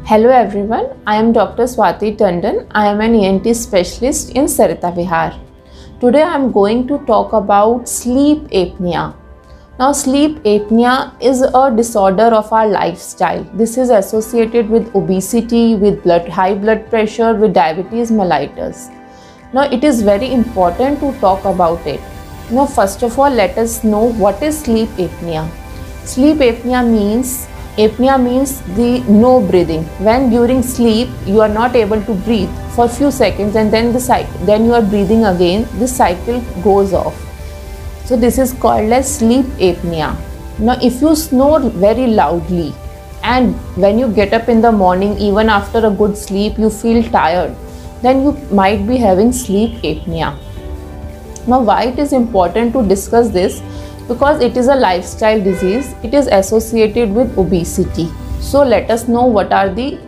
Hello everyone, I am Dr. Swati Tandon. I am an ENT specialist in Sarita Vihar. Today I am going to talk about sleep apnea. Now sleep apnea is a disorder of our lifestyle. This is associated with obesity, with high blood pressure, with diabetes mellitus. Now it is very important to talk about it. Now first of all, let us know what is sleep apnea. Sleep apnea means the no breathing. When during sleep you are not able to breathe for a few seconds and then you are breathing again, this cycle goes off. So this is called as sleep apnea. Now if you snore very loudly and when you get up in the morning, even after a good sleep, you feel tired, then you might be having sleep apnea. Now why it is important to discuss this? Because it is a lifestyle disease, it is associated with obesity. So let us know what are the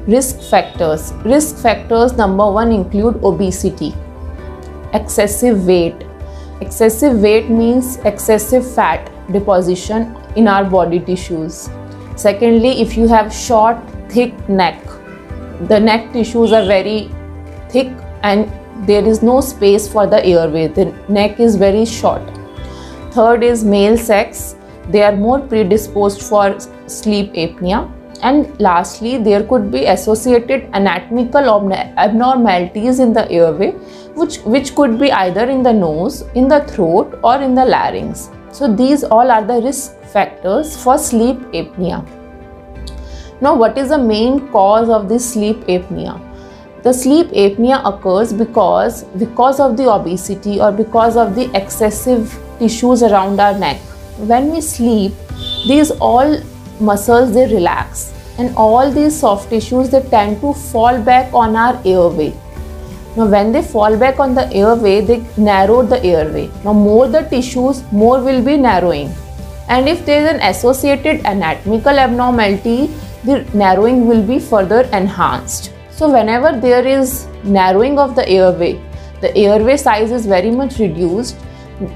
risk factors. Risk factors number 1 include obesity, excessive weight. Excessive weight means excessive fat deposition in our body tissues. Secondly, if you have short, thick neck, the neck tissues are very thick and there is no space for the airway, the neck is very short. Third is male sex, they are more predisposed for sleep apnea. And lastly, there could be associated anatomical abnormalities in the airway, which could be either in the nose, in the throat or in the larynx. So these all are the risk factors for sleep apnea. Now what is the main cause of this sleep apnea? The sleep apnea occurs because of the obesity or because of the excessive tissues around our neck. When we sleep, these all muscles they relax and all these soft tissues they tend to fall back on our airway. Now when they fall back on the airway, they narrow the airway. Now more the tissues, more will be narrowing, and if there is an associated anatomical abnormality, the narrowing will be further enhanced. So whenever there is narrowing of the airway size is very much reduced,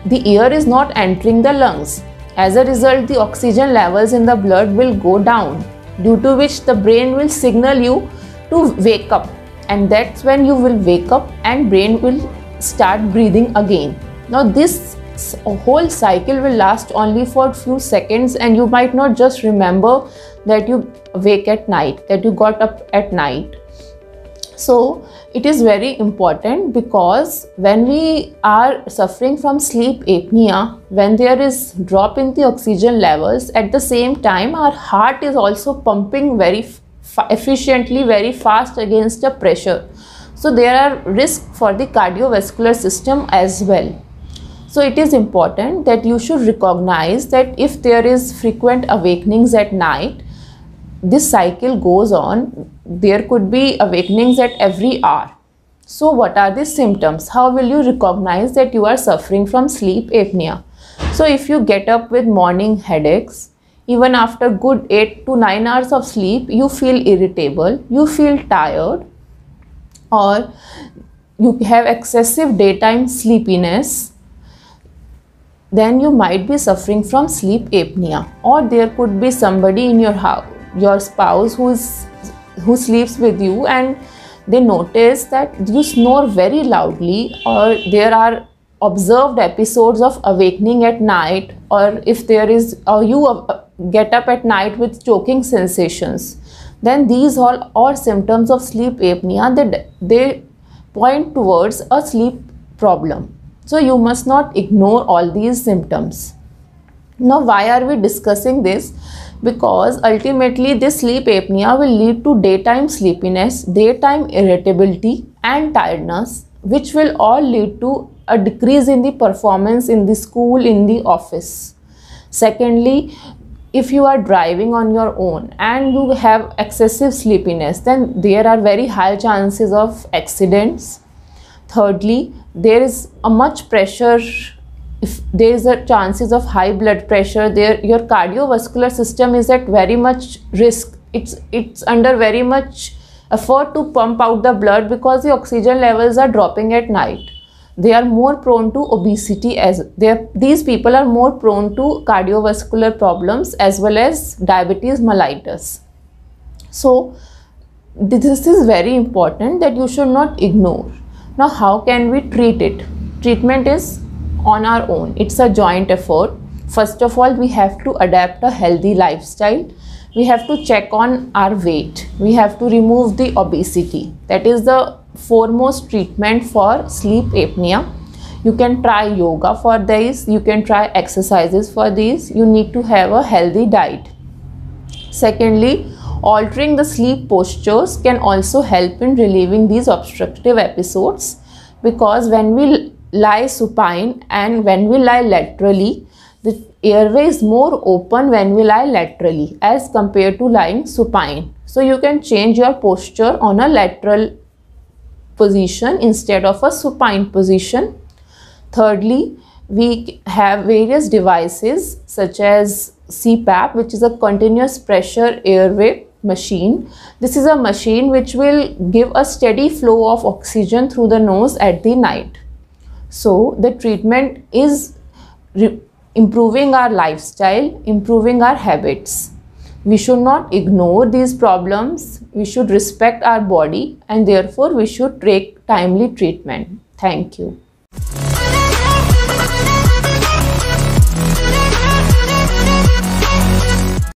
the air is not entering the lungs. As a result, the oxygen levels in the blood will go down, due to which the brain will signal you to wake up, and that's when you will wake up and brain will start breathing again. Now this whole cycle will last only for a few seconds and you might not just remember that you wake at night, that you got up at night. So it is very important because when we are suffering from sleep apnea, when there is drop in the oxygen levels, at the same time our heart is also pumping very efficiently, very fast against the pressure. So there are risks for the cardiovascular system as well. So it is important that you should recognize that if there is frequent awakenings at night, this cycle goes on, there could be awakenings at every hour. So what are the symptoms? How will you recognize that you are suffering from sleep apnea? So if you get up with morning headaches, even after good 8 to 9 hours of sleep, you feel irritable, you feel tired, or you have excessive daytime sleepiness, then you might be suffering from sleep apnea. Or there could be somebody in your house, your spouse who sleeps with you, and they notice that you snore very loudly, or there are observed episodes of awakening at night, or if there is, or you get up at night with choking sensations, then these all are symptoms of sleep apnea, that they point towards a sleep problem. So you must not ignore all these symptoms. Now why are we discussing this? Because ultimately this sleep apnea will lead to daytime sleepiness, daytime irritability and tiredness, which will all lead to a decrease in the performance in the school, in the office. Secondly, if you are driving on your own and you have excessive sleepiness, then there are very high chances of accidents. Thirdly, there is a much pressure. If there is a chances of high blood pressure, there your cardiovascular system is at very much risk. It's under very much effort to pump out the blood because the oxygen levels are dropping at night. They are more prone to obesity, these people are more prone to cardiovascular problems as well as diabetes mellitus. So this is very important that you should not ignore. Now, how can we treat it? Treatment is on our own. It's a joint effort. First of all, we have to adapt a healthy lifestyle. We have to check on our weight. We have to remove the obesity. That is the foremost treatment for sleep apnea. You can try yoga for this. You can try exercises for these. You need to have a healthy diet. Secondly, altering the sleep postures can also help in relieving these obstructive episodes, because when we lie supine and when we lie laterally, the airway is more open when we lie laterally as compared to lying supine. So you can change your posture on a lateral position instead of a supine position. Thirdly, we have various devices such as CPAP, which is a continuous pressure airway machine. This is a machine which will give a steady flow of oxygen through the nose at the night. So the treatment is improving our lifestyle, improving our habits. We should not ignore these problems. We should respect our body, and therefore we should take timely treatment. Thank you.